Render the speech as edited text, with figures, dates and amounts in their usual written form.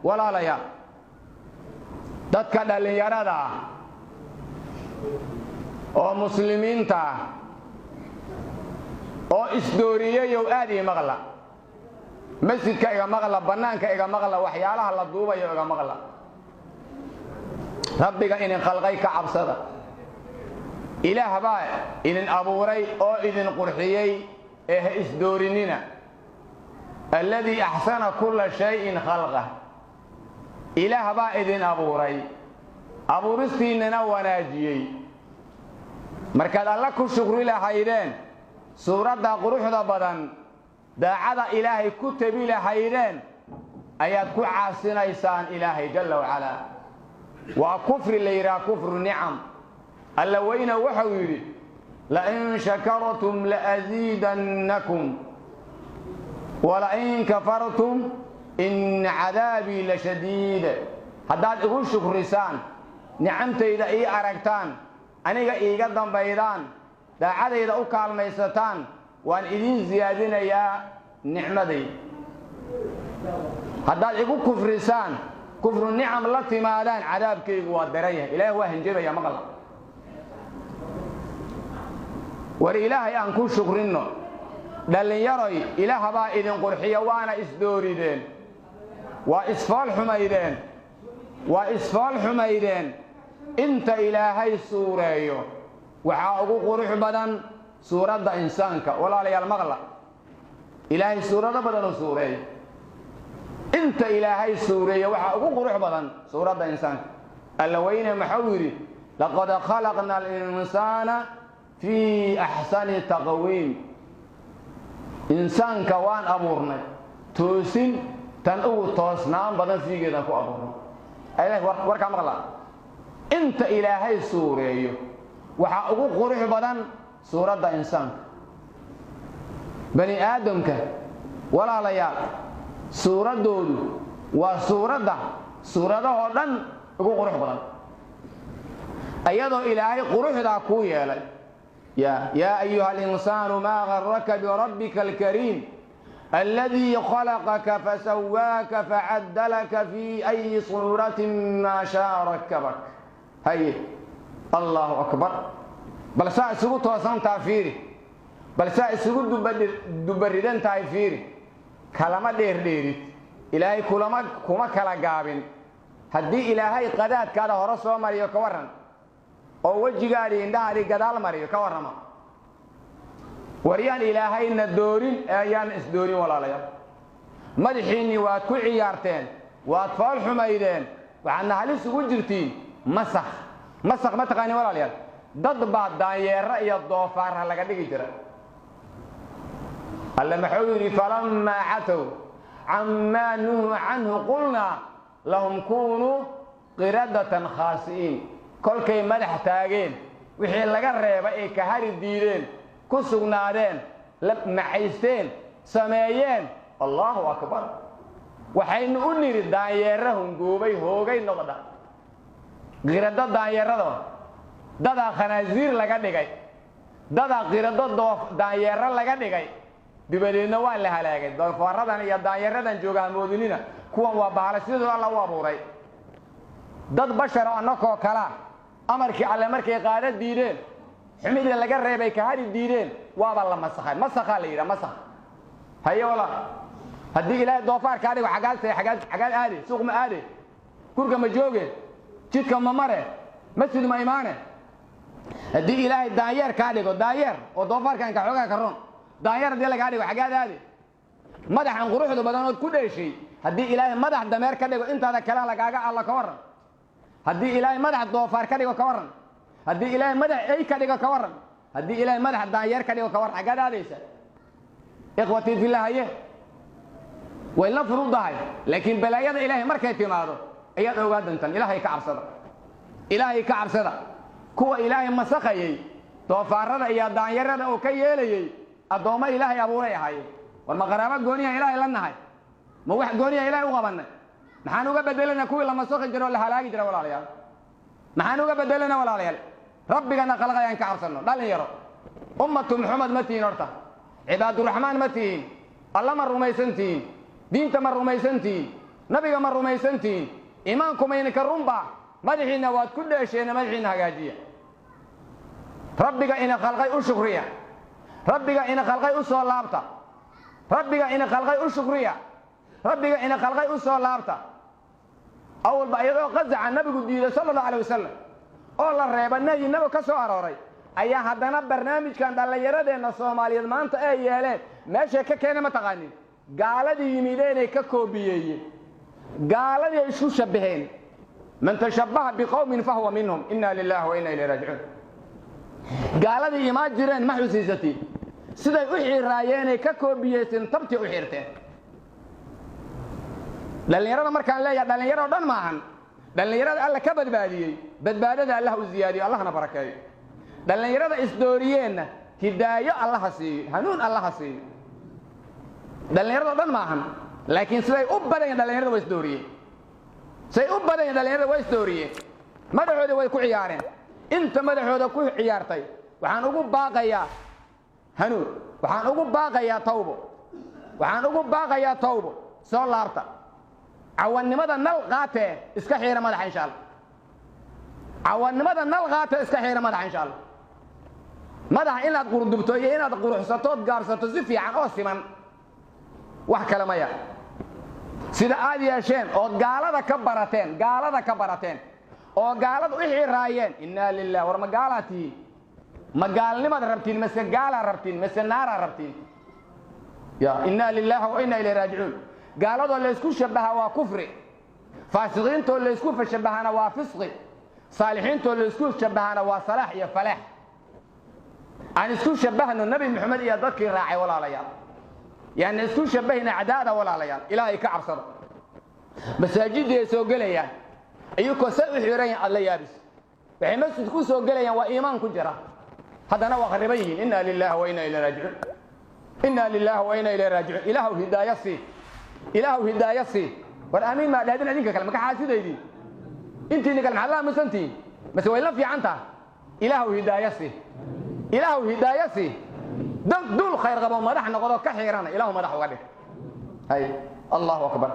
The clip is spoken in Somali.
ولا ليا dadka dhalinyarada oo muslimiinta oo isdooriyay oo aad ii maqla masjidka iga maqla banaanka iga maqla waxyaalaha la duubayo iga maqla rabbiga in khalqay ka cabsada ilaah baa in abuuray oo idin qurxiyay isdoorinina alladhi ahsana kull shay'in khalqa ilaah baa idin abuuray abuuristiinana wanaajiyay markaad alla ku shukri lahaydeen suurada quruxda badan daacada ilaahay ku tabi lahaydeen ayaad ku caasinaysaan ilaahay jalla wa ala wa kufri layra kufru ni'am alla wayna waxa yiri la in shakartum la azidannakum wa la in kafartum in adabi la shadid haddaad igu shukrisaan nicamtayda ii aragtaan aniga iiga dambaydaan daacadayda u kaalmaysataan waan idin ziyaadinayaa nicmaday haddaad igu kufrisaan kufru nicam la timaadaan cadaabkaygu waa daran yahay ilaahay waa hanjabaya maqal war ilaahay aan ku shukrino dhalinyaroy ilaah baa idin qurxiya waana isdoorideen وإسفال حميدين انت إلهي سوريو وحاقو قروح بدن سورة إنسانك ولا لي المغلى إلهي سورة بدن سوري انت إلهي سوريو وحاقو قروح بدن سورة إنسانك اللوين محوري لقد خلقنا الإنسان في أحسن تقويم إنسانك وان أمورنا توسين تنقو توسنام بدن فيه كده كو أبورنا أيه وركا مغلا انت إلهي سوريو وحاقو قروح بدن سورة إنسان بني آدمك ولا ليال سورة دودو وسورة هودن اقو قروح بدن أيضا إلهي قروح دا كوية لي يا أيها الإنسان ما غرك بربك الكريم الذي خلقك فسواك فعدلك في أي صورة ما شاء ركبك هاي الله أكبر بل ساعة سقوط وصان تافيري بل ساعة سقوط دبردن تافيري كلمة ديريت إلهي كما كلا قابن هدي إلهي قدات كذا ورسول مريو كورن أو وجه قاري إنها دي قدال مريو كورن وريان إلهي إن الدورين أيان إسدورين ولا ليا مدحيني واتكو عيارتين واتفال حميدين وعنا هلس وجرتين مسخ ما تقاني ولا ليا ضد بعض داير رأي الضوفار هلا قد يجرى المحوري فلما عتوا عما نهوا عنه قلنا لهم كونوا قردة خاسئين كل كي مدح تاجين وحين لقى الريبة كهاري الديرين كسغنادين معيستين سمايين الله أكبر وحين أنير دايرهم قوبي هوغي نقدا قردة دايرة دادا خنازير لغا ديغاي دادا قردة دايرة لغا ديغاي دبدينا وان لها لاغاي دوفاردان يا دايردان جوغان مودنينا كوان وا باhalasidu alla u abuuray dad bashar anako kala amarkii alle markay qaada diideen xumida laga reebay ka hari diideen waaba la masakha la yira masakh hayo wala hadii ilaahay doofaar ka dhigo xagaal aadi suuq ma aadi kurga ma jooge jidka ma mare masjid ma iimaane hadii ilaahay daayeer ka dhigo daayeer oo doofaarkan ka xogaa ka roon daayeer hadii laga dhigo xagaal aadi madaxan quruxda badanood ku dheeshay hadii ilaahay madax dameer ka dhigo intaada kala lagaaga alla ka waran hadii ilaahay madax doofaar ka dhigo ka waran hadii ilaahay madax ay ka dhigo ka waran hadii ilaahay madax daayeer ka dhigo ka waran xagaal aadaysa ikhwati fillah وإلا فروضها لكن بلايا إلهي مركي تمارو أياد أوغاد أنتن إلهي كعب صدا كو إلهي مسخي توفارد أياد دانيرد أو كي يلي الدوما إلهي أبو ري هاي والمغربات قونيا إلهي لنا هاي موح قونيا إلهي وغبنا نحن بدلنا كوي لما سوق جرو لهلاقي جرو ولا ليال نحن بدلنا ولا ليال ربي كان خلق ين كعب صدا لا يرى أمة محمد متين أرتا عباد الرحمن متين الله مر رميسنتين دين تمر رميسنتين nabiga ma rumaysantiin iimaanku ma idinka runba madaxiina waad ku dheesheen madaxiina hagaajiya rabbiga ina khalqay u shukriya rabbiga ina khalqay u soo laabta rabbiga ina khalqay u shukriya rabbiga ina khalqay u soo laabta awal ba iyadoo qazaca nabigu diiday sallallahu alayhi wasallam oo la reeba nabi nabi ka soo arooray ayaa haddana barnaamijkan dhallinyaradeenna Soomaaliyeed maanta ay yeeleen meesha ka keenay ma taqaanin gaaladii yimideen ay ka koobiyeeyeen gaaladii ay isku shabaheen man tashabbaha biqawmin fahuwa minhum inna lillahi wa inna ilayhi raaji'uun gaaladii ima jireen ma xusiisati siday u xiraayeen ay ka koobiyeen tabti u xirteen dhallinyarada markaan leeyahay dhallinyaro dhan maahan dhallinyarada alla ka badbaadiyay badbaadada Allah u ziyaadiyo Allahna barakeeyo dhallinyarada isdooriyeenna hidaayo Allah siiyo hanuun Allah siiyo dhallinyarada dhan maahan laakiin siday u badan dhallinyarada way isdooriyeen say u badan dhallinyarada way isdooriyeen madaxooda way ku ciyaareen inta madaxooda ku ciyaartay waxaan ugu baaqayaa hanuun waxaan ugu baaqayaa tawbo waxaan ugu baaqayaa tawbo soo laabta عوانمدا نل قاته اسك خير مدح ان شاء الله عوانمدا نل قاته اسك خير مدح ان شاء الله مدح ان اد قردبتو iyo inaad quruxsato gaarsato si fiican oo siman wax kale ma yaa sida aad yeesheen oo gaalada ka barateen oo gaaladu wixii raayeen inna lillahi wa magaalati magaalnimada rabtiin mise gaala rabtiin mise naara rabtiin ya inna lillahi wa inna ilayhi raaji'uun gaalado la isku shabaha waa kufri faasiqiinto la isku fashabahana waa fisqi saalixiinto la isku shabahana waa salaah iyo falaah aan isku shabahno nabi maxamed iyo dadkii raacay walaalayaal yani isku shabahina cadaada walaalayaal ilaahay ka cabsado masaajidda soo galayaan ayuko say u xiran alla yaabis waxay masjid ku soo galayaan waa iimaan ku jira hadana waa qariban yihiin inna lillahi wa inna ilayhi raaji'uun inna lillahi wa inna ilayhi raaji'uun ilaahu hidaayasi إله هدايتي والأمين ما لهذين هذين كلام كحاسد هذين أنت نقول الله مسنتي بس وين في عنتا إله هدايتي إله هدايتي دول خير غبا ما رح نقول كحيرانا إله ما رح وقته هاي الله أكبر